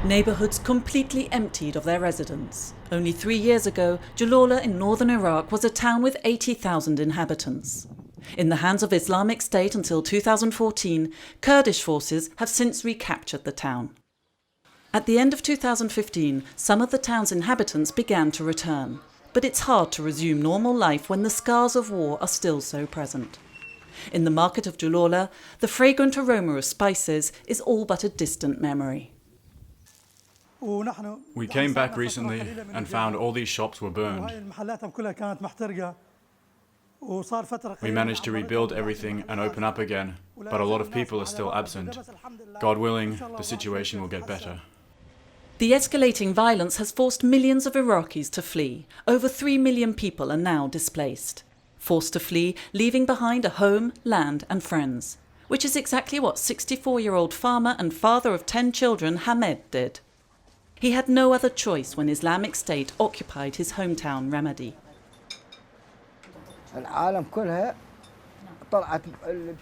Neighbourhoods completely emptied of their residents. Only 3 years ago, Jalala in northern Iraq was a town with 80,000 inhabitants. In the hands of Islamic State until 2014, Kurdish forces have since recaptured the town. At the end of 2015, some of the town's inhabitants began to return. But it's hard to resume normal life when the scars of war are still so present. In the market of Jalala, the fragrant aroma of spices is all but a distant memory. We came back recently and found all these shops were burned. We managed to rebuild everything and open up again, but a lot of people are still absent. God willing, the situation will get better. The escalating violence has forced millions of Iraqis to flee. Over 3 million people are now displaced. Forced to flee, leaving behind a home, land and friends. Which is exactly what 64-year-old farmer and father of 10 children Hamed did. He had no other choice when Islamic State occupied his hometown Ramadi.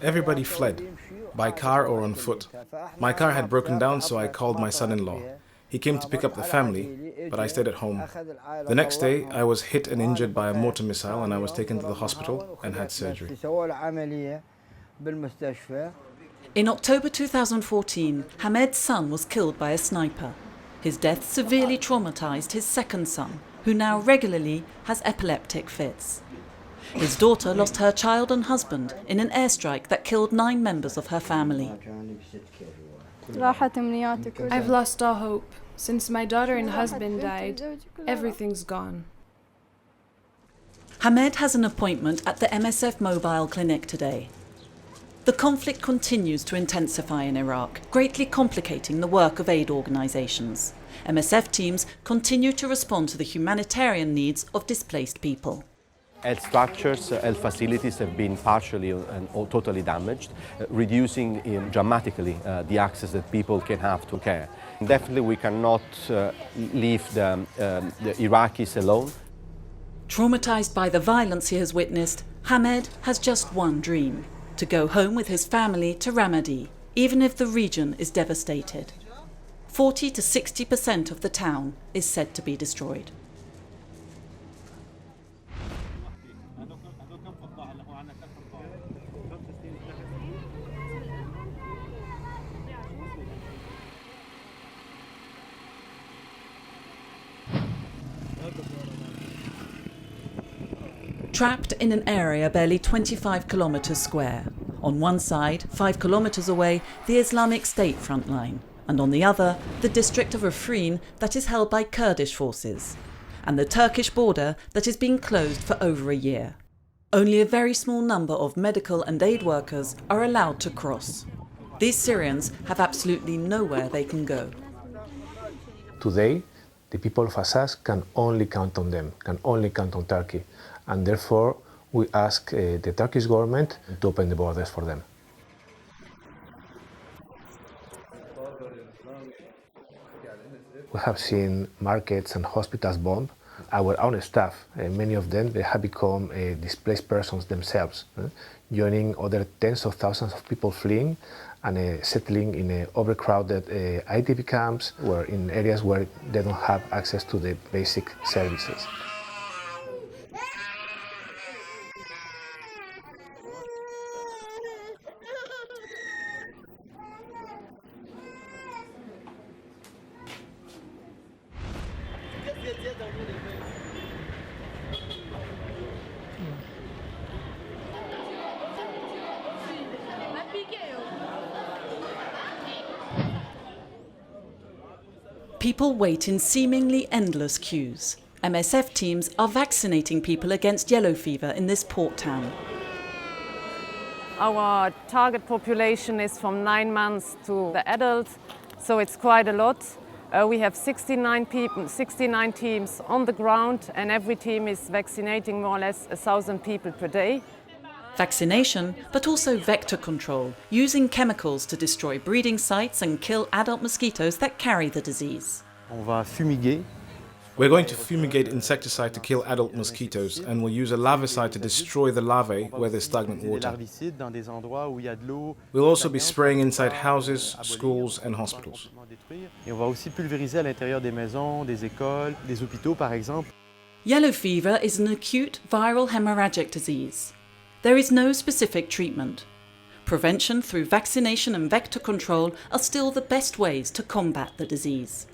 Everybody fled, by car or on foot. My car had broken down, so I called my son-in-law. He came to pick up the family, but I stayed at home. The next day, I was hit and injured by a mortar missile and I was taken to the hospital and had surgery. In October 2014, Hamed's son was killed by a sniper. His death severely traumatized his second son, who now regularly has epileptic fits. His daughter lost her child and husband in an airstrike that killed 9 members of her family. I've lost all hope. Since my daughter and husband died, everything's gone. Hamed has an appointment at the MSF mobile clinic today. The conflict continues to intensify in Iraq, greatly complicating the work of aid organisations. MSF teams continue to respond to the humanitarian needs of displaced people. Health structures, health facilities have been partially or totally damaged, reducing dramatically the access that people can have to care. Definitely we cannot leave the Iraqis alone. Traumatised by the violence he has witnessed, Hamed has just one dream: to go home with his family to Ramadi, even if the region is devastated. 40 to 60% of the town is said to be destroyed. Trapped in an area barely 25 kilometres square. On one side, 5 kilometres away, the Islamic State front line, and on the other, the district of Afrin that is held by Kurdish forces, and the Turkish border that is being closed for over a year. Only a very small number of medical and aid workers are allowed to cross. These Syrians have absolutely nowhere they can go. Today, the people of Azaz can only count on them, can only count on Turkey. And therefore, we ask the Turkish government to open the borders for them. We have seen markets and hospitals bombed. Our own staff, many of them, they have become displaced persons themselves, joining other tens of thousands of people fleeing and settling in overcrowded IDP camps, or in areas where they don't have access to the basic services. People wait in seemingly endless queues. MSF teams are vaccinating people against yellow fever in this port town. Our target population is from 9 months to the adults, so it's quite a lot. We have 69 teams on the ground, and every team is vaccinating more or less 1,000 people per day. Vaccination, but also vector control, using chemicals to destroy breeding sites and kill adult mosquitoes that carry the disease. We're going to fumigate insecticide to kill adult mosquitoes, and we'll use a larvicide to destroy the larvae where there's stagnant water. We'll also be spraying inside houses, schools and hospitals. Et on va aussi pulvériser à l'intérieur des maisons, des écoles, des hôpitaux par exemple. Yellow fever is an acute viral hemorrhagic disease. There is no specific treatment. Prevention through vaccination and vector control are still the best ways to combat the disease.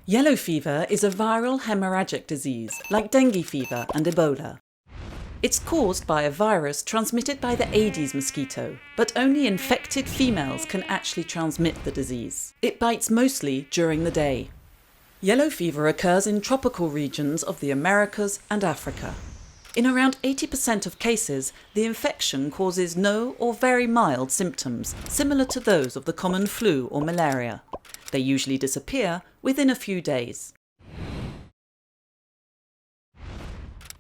Yellow fever is a viral hemorrhagic disease like dengue fever and Ebola. It's caused by a virus transmitted by the Aedes mosquito, but only infected females can actually transmit the disease. It bites mostly during the day. Yellow fever occurs in tropical regions of the Americas and Africa. In around 80% of cases, the infection causes no or very mild symptoms, similar to those of the common flu or malaria. They usually disappear within a few days.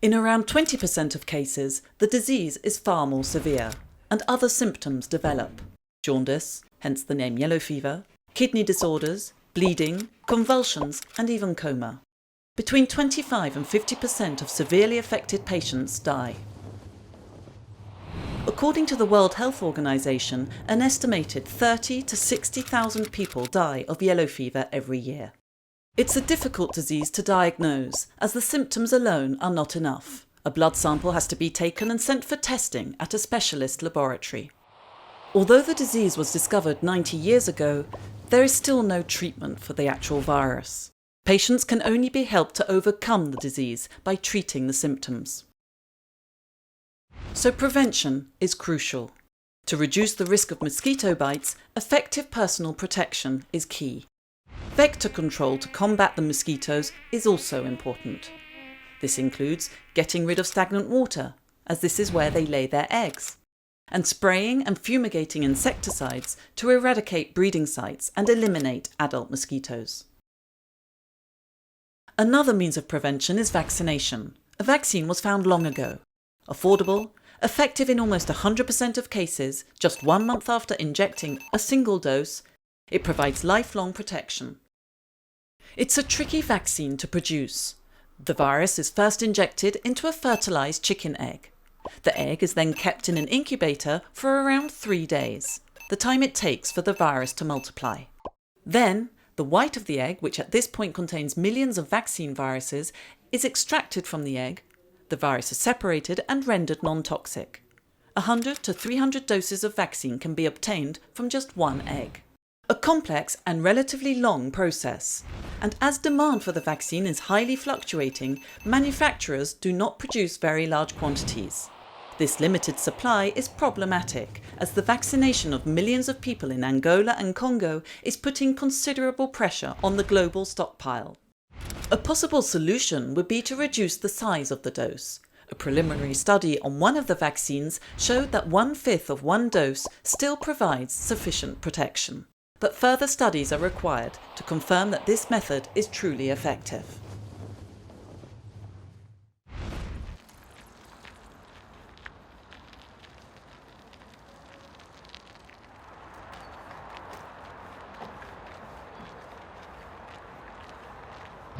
In around 20% of cases, the disease is far more severe, and other symptoms develop. Jaundice, hence the name yellow fever, kidney disorders, bleeding, convulsions, and even coma. Between 25 and 50% of severely affected patients die. According to the World Health Organization, an estimated 30 to 60,000 people die of yellow fever every year. It's a difficult disease to diagnose, as the symptoms alone are not enough. A blood sample has to be taken and sent for testing at a specialist laboratory. Although the disease was discovered 90 years ago, there is still no treatment for the actual virus. Patients can only be helped to overcome the disease by treating the symptoms. So prevention is crucial. To reduce the risk of mosquito bites, effective personal protection is key. Vector control to combat the mosquitoes is also important. This includes getting rid of stagnant water, as this is where they lay their eggs, and spraying and fumigating insecticides to eradicate breeding sites and eliminate adult mosquitoes. Another means of prevention is vaccination. A vaccine was found long ago. Affordable, effective in almost 100% of cases, just 1 month after injecting a single dose, it provides lifelong protection. It's a tricky vaccine to produce. The virus is first injected into a fertilized chicken egg. The egg is then kept in an incubator for around 3 days, the time it takes for the virus to multiply. Then, the white of the egg, which at this point contains millions of vaccine viruses, is extracted from the egg. The virus is separated and rendered non-toxic. 100 to 300 doses of vaccine can be obtained from just one egg. A complex and relatively long process. And as demand for the vaccine is highly fluctuating, manufacturers do not produce very large quantities. This limited supply is problematic, as the vaccination of millions of people in Angola and Congo is putting considerable pressure on the global stockpile. A possible solution would be to reduce the size of the dose. A preliminary study on one of the vaccines showed that 1/5 of one dose still provides sufficient protection. But further studies are required to confirm that this method is truly effective.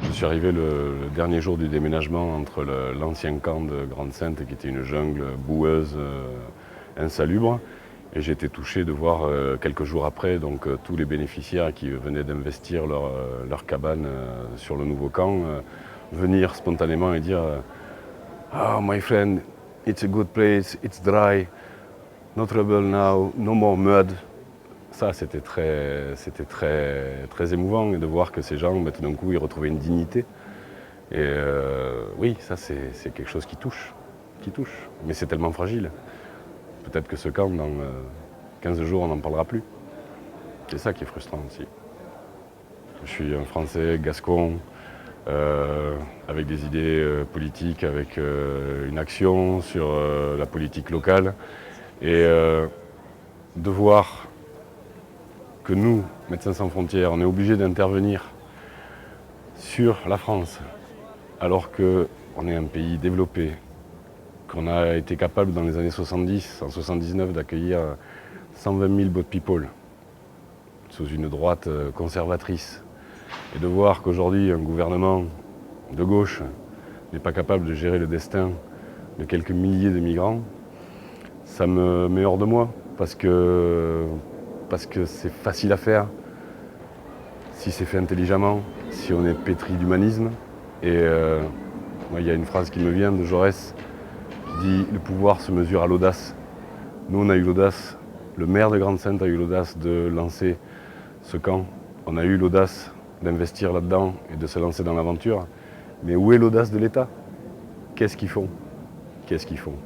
Je suis arrivé le dernier jour du déménagement entre l'ancien camp de Grande-Sainte, qui était une jungle boueuse, insalubre, et j'ai été touché de voir quelques jours après tous les bénéficiaires qui venaient d'investir leur cabane sur le nouveau camp venir spontanément et dire "Oh my friend, it's a good place, it's dry, no trouble now, no more mud." Ça, c'était très émouvant de voir que ces gens, tout d'un coup, ils retrouvaient une dignité. Et oui, ça, c'est quelque chose qui touche. Mais c'est tellement fragile. peut-être que ce camp, dans 15 jours, on n'en parlera plus. C'est ça qui est frustrant aussi. Je suis un Français gascon, avec des idées politiques, avec une action sur la politique locale. Et de voir que nous, Médecins Sans Frontières, on est obligés d'intervenir sur la France, alors qu'on est un pays développé, qu'on a été capable dans les années 70, en 79, d'accueillir 120 000 boat people sous une droite conservatrice. Et de voir qu'aujourd'hui, un gouvernement de gauche n'est pas capable de gérer le destin de quelques milliers de migrants, ça me met hors de moi, parce que c'est facile à faire, si c'est fait intelligemment, si on est pétri d'humanisme. Et moi, il y a une phrase qui me vient de Jaurès, qui dit « Le pouvoir se mesure à l'audace ». Nous, on a eu l'audace, le maire de Grande-Sainte a eu l'audace de lancer ce camp. On a eu l'audace d'investir là-dedans et de se lancer dans l'aventure. Mais où est l'audace de l'État? Qu'est-ce qu'ils font? Qu'est-ce qu'ils font?